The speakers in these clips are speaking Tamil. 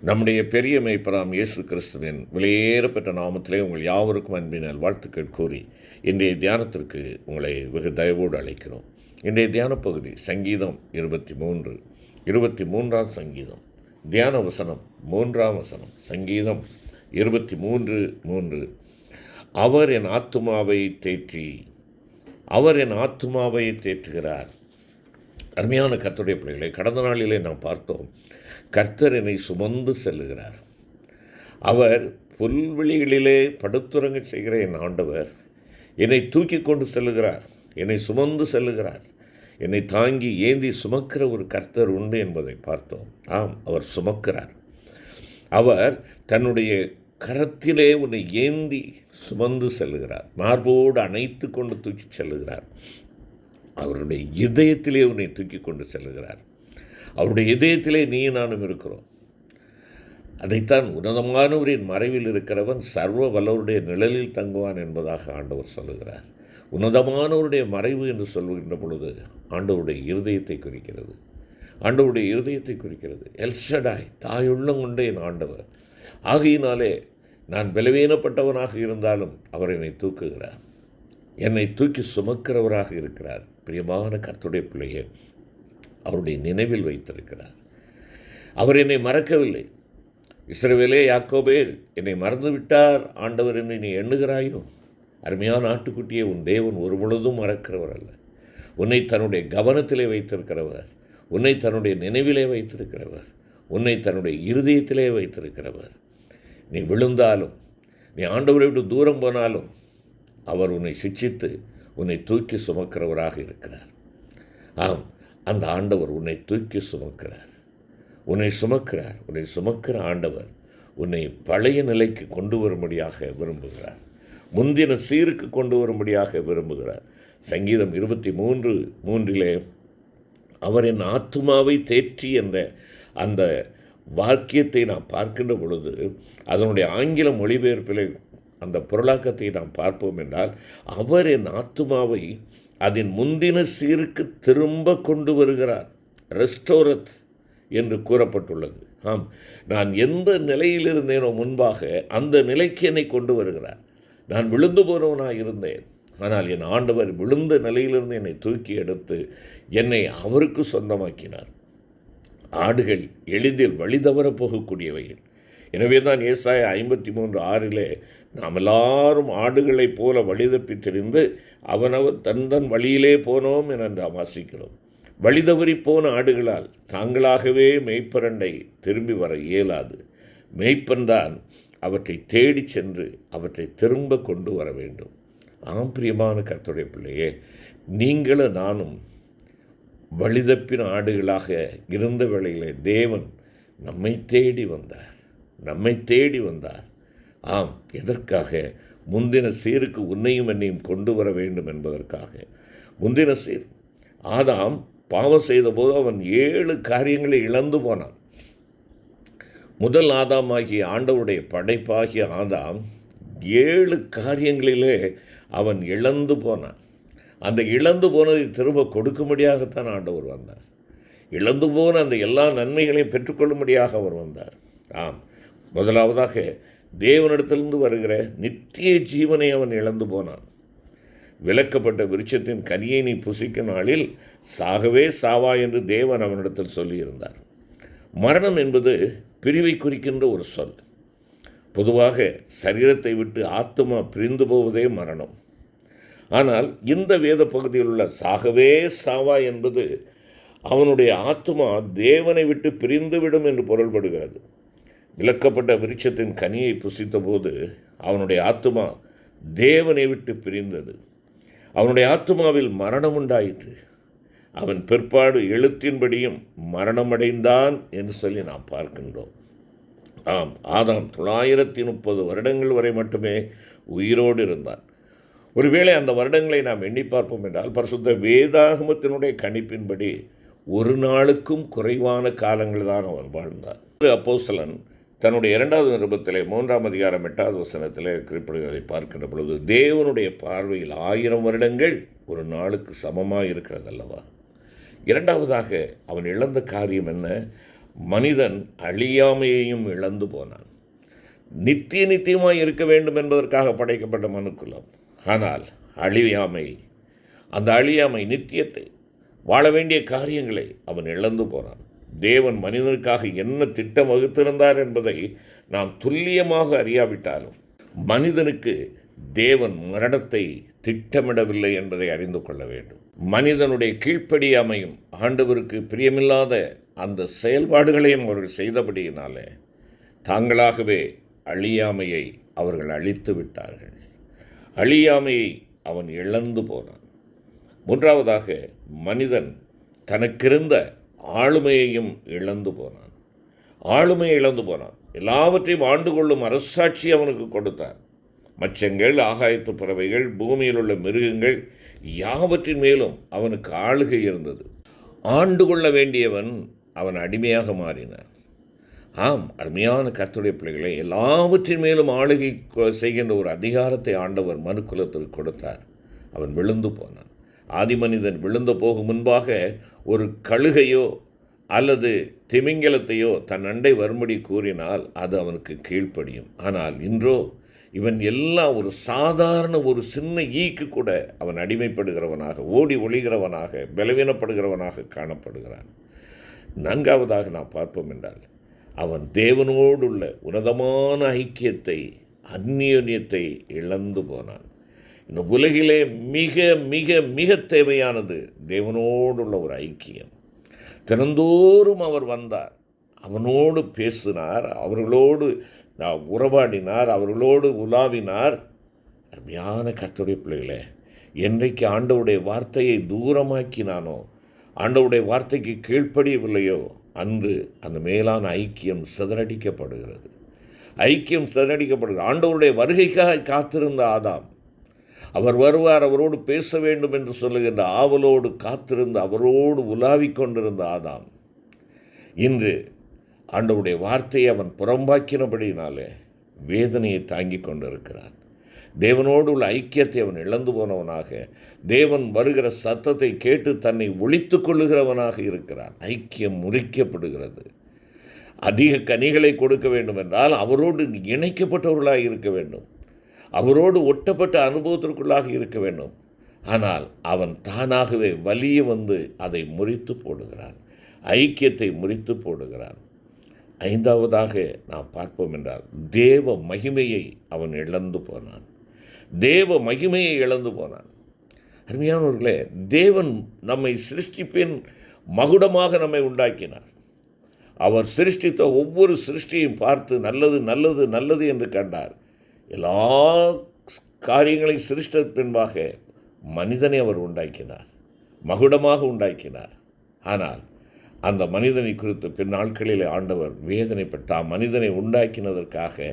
நம்முடைய பெரிய மேய்ப்பராம் இயேசு கிறிஸ்துவின் விலையேறப்பெற்ற நாமத்திலே உங்கள் யாவருக்கும் அன்பினால் வாழ்த்துக்கள் கூறி இன்றைய தியானத்திற்கு உங்களை வெகு தயவோடு அழைக்கிறோம். இன்றைய தியான பகுதி சங்கீதம் 23ஆம் சங்கீதம், தியான வசனம் 3ஆம் வசனம். சங்கீதம் 23:3. அவர் என் ஆத்துமாவை தேற்றுகிறார். அருமையான கர்த்தருடைய பிள்ளைகளை, கடந்த நாளிலே நாம் பார்த்தோம், கர்த்தர் என்னை சுமந்து செல்லுகிறார். அவர் புல்வெளிகளிலே படுத்துறங்க செய்கிற என் ஆண்டவர் என்னை தூக்கி கொண்டு செல்லுகிறார், என்னை சுமந்து செல்லுகிறார். என்னை தாங்கி ஏந்தி சுமக்கிற ஒரு கர்த்தர் உண்டு என்பதை பார்த்தோம். ஆம், அவர் சுமக்கிறார். அவர் தன்னுடைய கரத்திலே உன்னை ஏந்தி சுமந்து செல்லுகிறார், மார்போடு அணைத்து கொண்டு தூக்கி செல்லுகிறார். அவருடைய இதயத்திலே உன்னை தூக்கி கொண்டு செல்லுகிறார். அவருடைய இதயத்திலே நீ நானும் இருக்கிறோம். அதைத்தான் உன்னதமானவரின் மறைவில் இருக்கிறவன் சர்வ வல்லவருடைய நிழலில் தங்குவான் என்பதாக ஆண்டவர் சொல்லுகிறார். உன்னதமானவருடைய மறைவு என்று சொல்கின்ற பொழுது ஆண்டவருடைய இருதயத்தை குறிக்கிறது. ஆண்டவருடைய இருதயத்தை குறிக்கிறது. எல்ஷடாய், தாயுள்ளம் கொண்ட என் ஆண்டவர். ஆகையினாலே நான் பலவீனப்பட்டவனாக இருந்தாலும் அவர் என்னை தூக்குகிறார், என்னை தூக்கி சுமக்கிறவராக இருக்கிறார். பிரியமான கர்த்தருடைய பிள்ளையே, அவருடைய நினைவில் வைத்திருக்கிறார். அவர் என்னை மறக்கவில்லை. இஸ்ரவேலே, யாக்கோபே, என்னை மறந்துவிட்டார் ஆண்டவர் என்று நீ எண்ணுகிறாயோ? அருமையான ஆட்டுக்குட்டியே, உன் தேவன் ஒரு பொழுதும் மறக்கிறவர் அல்ல. உன்னை தன்னுடைய கவனத்திலே வைத்திருக்கிறவர், உன்னை தன்னுடைய நினைவிலே வைத்திருக்கிறவர், உன்னை தன்னுடைய இருதயத்திலே வைத்திருக்கிறவர். நீ விழுந்தாலும், நீ ஆண்டவரை விட்டு தூரம் போனாலும் அவர் உன்னை சிட்சித்து உன்னை தூக்கி சுமக்கிறவராக இருக்கிறார். ஆம், அந்த ஆண்டவர் உன்னை தூக்கி சுமக்கிறார், உன்னை சுமக்கிற ஆண்டவர் உன்னை பழைய நிலைக்கு கொண்டு வரும்படியாக விரும்புகிறார், முந்தின சீருக்கு கொண்டு வரும்படியாக விரும்புகிறார். சங்கீதம் 23:3 அவர் என் ஆத்துமாவை தேற்றி என்ற அந்த வாக்கியத்தை நாம் பார்க்கின்ற பொழுது அதனுடைய ஆங்கில மொழிபெயர்ப்பிலே அந்த பொருளாக்கத்தை நாம் பார்ப்போம் என்றால், அவர் என் ஆத்துமாவை அதன் முந்தின சீருக்கு திரும்ப கொண்டு வருகிறார். ரெஸ்டோரத் என்று கூறப்பட்டுள்ளது. ஆம், நான் எந்த நிலையில் இருந்தேனோ முன்பாக அந்த நிலைக்கு என்னை கொண்டு வருகிறார். நான் விழுந்து போனவனாக இருந்தேன், ஆனால் என் ஆண்டவர் விழுந்த நிலையிலிருந்து என்னை தூக்கி எடுத்து என்னை அவருக்கு சொந்தமாக்கினார். ஆடுகள் எளிதில் வழி தவற போகக்கூடியவைகள். எனவே தான் ஏசாயா 53:6 நாம் எல்லாரும் ஆடுகளைப் போல வழிதப்பி தெரிந்து அவனவர் தன் வழியிலே போனோம் என நாம் வாசிக்கிறோம். வழிதவறி போன ஆடுகளால் தாங்களாகவே மெய்ப்பரண்டை திரும்பி வர இயலாது. மெய்ப்பன்தான் அவற்றை தேடி சென்று அவற்றை திரும்ப கொண்டு வர வேண்டும். ஆம், பிரியமான கர்த்தருடைய பிள்ளையே, நீங்களும் நானும் வழிதப்பின ஆடுகளாக இருந்த வேளையிலே தேவன் நம்மை தேடி வந்தார். ஆம், எதற்காக? முந்தின சீருக்கு உன்னையும் என்னையும் கொண்டு வர வேண்டும் என்பதற்காக. முந்தின சீர், ஆதாம் பாவம் செய்தபோது அவன் 7 காரியங்களை இழந்து போனான். முதல் ஆதாமாகிய ஆண்டவருடைய படைப்பாகிய ஆதாம் 7 காரியங்களிலே அவன் இழந்து போனான். அந்த இழந்து போனதை திரும்ப கொடுக்கும்படியாகத்தான் ஆண்டவர் வந்தார். இழந்து போன அந்த எல்லா நன்மைகளையும் பெற்றுக்கொள்ளும்படியாக அவர் வந்தார். ஆம், முதலாவதாக தேவனிடத்திலிருந்து வருகிற நித்திய ஜீவனை அவன் இழந்து போனான். விலக்கப்பட்ட விருட்சத்தின் கனியை நீ புசிக்கும் நாளில் சாகவே சாவா என்று தேவன் அவனிடத்தில் சொல்லியிருந்தார். மரணம் என்பது பிரிவை குறிக்கின்ற ஒரு சொல். பொதுவாக சரீரத்தை விட்டு ஆத்துமா பிரிந்து போவதே மரணம். ஆனால் இந்த வேத பகுதியில் உள்ள சாகவே சாவா என்பது அவனுடைய ஆத்துமா தேவனை விட்டு பிரிந்துவிடும் என்று பொருள்படுகிறது. விலக்கப்பட்ட விருட்சத்தின் கனியை புசித்த போது அவனுடைய ஆத்துமா தேவனை விட்டு பிரிந்தது. அவனுடைய ஆத்துமாவில் மரணம் உண்டாயிற்று. அவன் பிற்பாடு எழுத்தின்படியும் மரணமடைந்தான் என்று சொல்லி நாம் பார்க்கின்றோம். ஆம், ஆதாம் 930 வருடங்கள் வரை மட்டுமே உயிரோடு இருந்தான். ஒருவேளை அந்த வருடங்களை நாம் எண்ணி பார்ப்போம் என்றால், பரிசுத்த வேதாகமத்தினுடைய கணிப்பின்படி ஒரு நாளுக்கும் குறைவான காலங்கள் தான் அவன் வாழ்ந்தான். அப்போஸ்தலன் தன்னுடைய 2வது நிருபத்திலே 3ஆம் அதிகாரம் 8வது வசனத்திலே குறிப்பிடுவதை பார்க்கின்ற பொழுது, தேவனுடைய பார்வையில் 1000 வருடங்கள் ஒரு நாளுக்கு சமமாக இருக்கிறது அல்லவா? இரண்டாவதாக அவன் இழந்த காரியம் என்ன? மனிதன் அழியாமையையும் இழந்து போனான். நித்தியமாய் இருக்க வேண்டும் என்பதற்காக படைக்கப்பட்ட மனுக்குலம். ஆனால் அந்த அழியாமை நித்தியத்தை, வாழ வேண்டிய காரியங்களை அவன் இழந்து போனான். தேவன் மனிதனுக்காக என்ன திட்டம் வகுத்திருந்தார் என்பதை நாம் துல்லியமாக அறியாவிட்டாலும் மனிதனுக்கு தேவன் மரணத்தை திட்டமிடவில்லை என்பதை அறிந்து கொள்ள வேண்டும். மனிதனுடைய கீழ்ப்படியாமையும் ஆண்டவருக்கு பிரியமில்லாத அந்த செயல்பாடுகளையும் அவர்கள் செய்தபடியினாலே தாங்களாகவே அழியாமையை அவர்கள் அழித்து விட்டார்கள். அழியாமையை அவன் இழந்து போனான். மூன்றாவதாக, மனிதன் தனக்கிருந்த ஆளுமையையும் இழந்து போனான். ஆளுமையை இழந்து போனான். எல்லாவற்றையும் ஆண்டு கொள்ளும் அரசாட்சி அவனுக்கு கொடுத்தார். மச்சங்கள், ஆகாயத்து பறவைகள், பூமியில் உள்ள மிருகங்கள் யாவற்றின் மேலும் அவனுக்கு ஆளுகை இருந்தது. ஆண்டு கொள்ள வேண்டியவன் அவன் அடிமையாக மாறினான். ஆம், அருமையான கர்த்தருடைய பிள்ளைகளை, எல்லாவற்றின் மேலும் ஆளுகை செய்கின்ற ஒரு அதிகாரத்தை ஆண்டவர் மனுக்குலத்திற்கு கொடுத்தார். அவன் விழுந்து போனான். ஆதி மனிதன் விழுந்து போகும் முன்பாக ஒரு கழுகையோ அல்லது திமிங்கலத்தையோ தன் அண்டை வரும்படி கூறினால் அது அவனுக்கு கீழ்ப்படியும். ஆனால் இன்றோ இவன் எல்லாம் ஒரு சாதாரண ஒரு சின்ன ஈக்கு கூட அவன் அடிமைப்படுகிறவனாக, ஓடி ஒளிகிறவனாக, பலவீனப்படுகிறவனாக காணப்படுகிறான். நான்காவதாக நாம் பார்ப்போம் என்றால், அவன் தேவனோடுள்ள உன்னதமான ஐக்கியத்தை, அந்நியோன்யத்தை இழந்து போனான். இந்த உலகிலே மிக மிக மிக தேவையானது தேவனோடுள்ள ஒரு ஐக்கியம். தினந்தோறும் அவர் வந்தார், அவனோடு பேசினார், அவர்களோடு உறவாடினார், அவர்களோடு உலாவினார். அருமையான கர்த்தருடைய பிள்ளைகளே, என்றைக்கு ஆண்டவருடைய வார்த்தையை தூரமாக்கினானோ, ஆண்டவருடைய வார்த்தைக்கு கீழ்ப்படியவில்லையோ, அன்று அந்த மேலான ஐக்கியம் சிதறடிக்கப்படுகிறது. ஆண்டவருடைய வருகைக்காக காத்திருந்த ஆதாம், அவர் வருவார், அவரோடு பேச வேண்டும் என்று சொல்லுகின்ற ஆவலோடு காத்திருந்த, அவரோடு உலாவிக் கொண்டிருந்த ஆதாம், இன்று ஆண்டவருடைய வார்த்தையை அவன் புறம்பாக்கினபடினாலே வேதனையை தாங்கிக் கொண்டிருக்கிறான். தேவனோடு உள்ள ஐக்கியத்தை அவன் இழந்து போனவனாக, தேவன் வருகிற சத்தத்தை கேட்டு தன்னை ஒழித்து கொள்ளுகிறவனாக இருக்கிறான். ஐக்கியம் முறிக்கப்படுகிறது. அதிக கனிகளை கொடுக்க வேண்டும் என்றால் அவரோடு இணைக்கப்பட்டவர்களாக இருக்க வேண்டும், அவரோடு ஒட்டப்பட்ட அனுபவத்திற்குள்ளாக இருக்க வேண்டும். ஆனால் அவன் தானாகவே வலிய வந்து அதை முறித்து போடுகிறான், ஐக்கியத்தை முறித்து போடுகிறான். ஐந்தாவதாக நாம் பார்ப்போம் என்றால், தேவ மகிமையை அவன் இழந்து போனான். தேவ மகிமையை இழந்து போனான். அருமையானவர்களே, தேவன் நம்மை சிருஷ்டிப்பின் மகுடமாக நம்மை உண்டாக்கினார். அவர் சிருஷ்டித்த ஒவ்வொரு சிருஷ்டியையும் பார்த்து நல்லது நல்லது நல்லது என்று கண்டார். எல்லா காரியங்களையும் சிருஷ்ட பின்பாக மனிதனை அவர் உண்டாக்கினார், மகுடமாக உண்டாக்கினார். ஆனால் அந்த மனிதனை குறித்து பின் நாட்களில் ஆண்டவர் வேதனைப்பட்டார். மனிதனை உண்டாக்கினதற்காக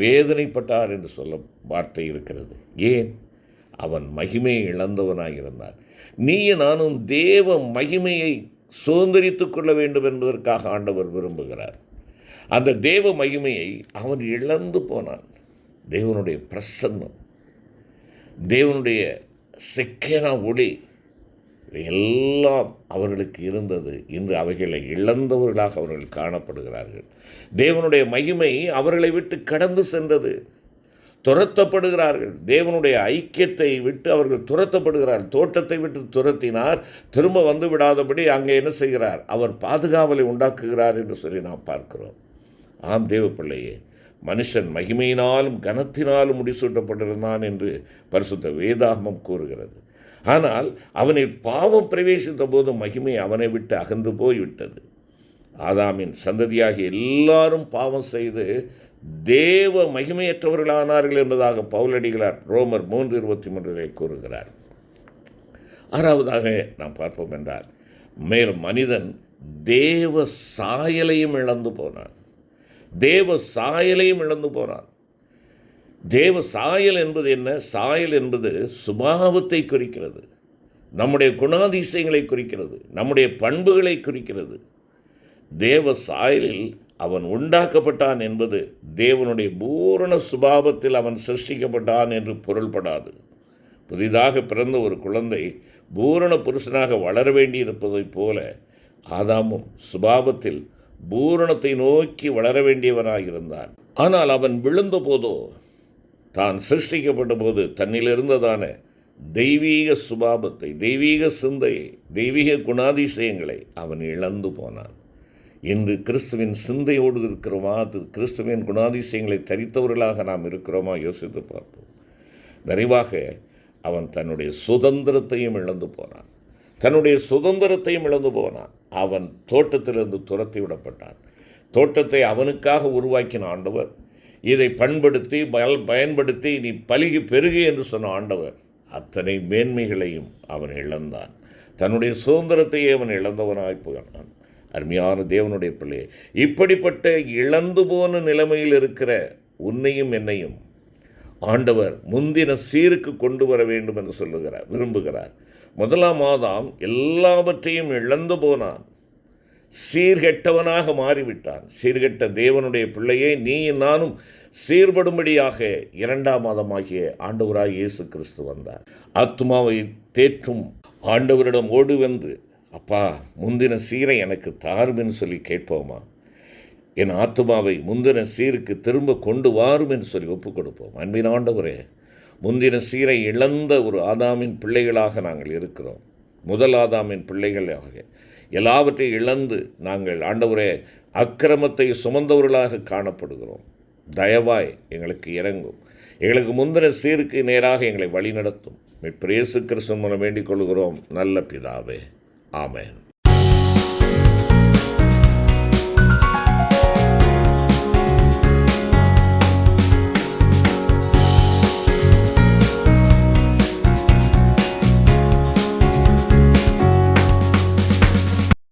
வேதனைப்பட்டார் என்று சொல்ல வார்த்தை இருக்கிறது. ஏன்? அவன் மகிமையை இழந்தவனாக இருந்தான். நீயும் நானும் தேவ மகிமையை சுதந்திரித்து கொள்ள வேண்டும் என்பதற்காக ஆண்டவர் விரும்புகிறார். அந்த தேவ மகிமையை அவன் இழந்து போனான். தேவனுடைய பிரசன்னம், தேவனுடைய செக்கேனா ஒளி எல்லாம் அவர்களுக்கு இருந்தது. இன்று அவைகளை இழந்தவர்களாக அவர்கள் காணப்படுகிறார்கள். தேவனுடைய மகிமை அவர்களை விட்டு கடந்து சென்றது. துரத்தப்படுகிறார்கள். தேவனுடைய ஐக்கியத்தை விட்டு அவர்கள் துரத்தப்படுகிறார்கள். தோட்டத்தை விட்டு துரத்தினார், திரும்ப வந்து விடாதபடி அங்கே என்ன செய்கிறார்? அவர் பாதுகாவலை உண்டாக்குகிறார் என்று சொல்லி நாம் பார்க்கிறோம். ஆம் தேவ பிள்ளையே, மனுஷன் மகிமையினாலும் கனத்தினாலும் முடிசூட்டப்பட்டிருந்தான் என்று பரிசுத்த வேதாகமம் கூறுகிறது. ஆனால் அவனை பாவம் பிரவேசித்த போது மகிமை அவனை விட்டு அகன்று போய்விட்டது. ஆதாமின் சந்ததியாகி எல்லாரும் பாவம் செய்து தேவ மகிமையற்றவர்களானார்கள் என்பதாக பவுலடிகளார் ரோமர் 3:23 கூறுகிறார். ஆறாவதாக நாம் பார்ப்போம் என்றால், மேலும் மனிதன் தேவ சாயலையும் இழந்து போனான். தேவ சாயலையும் இழந்து போனான். தேவ சாயல் என்பது என்ன? சாயல் என்பது சுபாவத்தை குறிக்கிறது, நம்முடைய குணாதிசயங்களை குறிக்கிறது, நம்முடைய பண்புகளை குறிக்கிறது. தேவ சாயலில் அவன் உண்டாக்கப்பட்டான் என்பது தேவனுடைய பூரண சுபாவத்தில் அவன் சிருஷ்டிக்கப்பட்டான் என்று பொருள்படாது. புதிதாக பிறந்த ஒரு குழந்தை பூரண புருஷனாக வளர வேண்டியிருப்பதைப் போல ஆதாமும் சுபாவத்தில் பூரணத்தை நோக்கி வளர வேண்டியவனாயிருந்தான். ஆனால் அவன் விழுந்த போதோ, தான் சிருஷ்டிக்கப்பட்ட போது தன்னில் இருந்ததான தெய்வீக சுபாவத்தை, தெய்வீக சிந்தையை, தெய்வீக குணாதிசயங்களை அவன் இழந்து போனான். இன்று கிறிஸ்துவின் சிந்தையோடு இருக்கிறோமா, அது கிறிஸ்துவின் குணாதிசயங்களை தரித்தவர்களாக நாம் இருக்கிறோமா யோசித்து பார்ப்போம். நிறைவாக அவன் தன்னுடைய சுதந்திரத்தையும் இழந்து போனான். அவன் தோட்டத்திலிருந்து துரத்தி விடப்பட்டான். தோட்டத்தை அவனுக்காக சுவாக்கின ஆண்டவர், இதை பயன்படுத்தி நீ பலுகி பெருகு என்று சொன்ன ஆண்டவர் அத்தனை மேன்மைகளையும் அவன் இழந்தான். தன்னுடைய சுதந்திரத்தையே அவன் இழந்தவனாய் போனான். அருமையான தேவனுடைய பிள்ளையே, இப்படிப்பட்ட இழந்து போன நிலைமையில் இருக்கிற உன்னையும் என்னையும் ஆண்டவர் முந்தின சீருக்கு கொண்டு வர வேண்டும் என்று விரும்புகிறார். முதலாம் ஆதாம் எல்லாவற்றையும் இழந்து போனான், சீர்கெட்டவனாக மாறிவிட்டான். சீர்கெட்ட தேவனுடைய பிள்ளையே, நீ நானும் சீர்படும்படியாக இரண்டாம் ஆதாமாகிய ஆண்டவராய் இயேசு கிறிஸ்து வந்தார். ஆத்துமாவை தேற்றும் ஆண்டவரிடம் ஓடி வந்து, அப்பா முந்தின சீரை எனக்கு தாரும் சொல்லி கேட்போமா? என் ஆத்துமாவை முந்தின சீருக்கு திரும்ப கொண்டு வாரும் என்று சொல்லி ஒப்புக் கொடுப்போம். அன்பின் ஆண்டவரே, முந்தின சீரை இழந்த ஒரு ஆதாமின் பிள்ளைகளாக நாங்கள் இருக்கிறோம். முதல் ஆதாமின் பிள்ளைகளாக எல்லாவற்றையும் இழந்து நாங்கள் ஆண்டவரே அக்கிரமத்தை சுமந்தவர்களாக காணப்படுகிறோம். தயவாய் எங்களுக்கு இறங்கும். எங்களுக்கு முந்தின சீருக்கு நேராக எங்களை வழிநடத்தும். மீட்பர் இயேசு கிறிஸ்து மூலம் வேண்டிக் கொள்கிறோம் நல்ல பிதாவே. ஆமென்.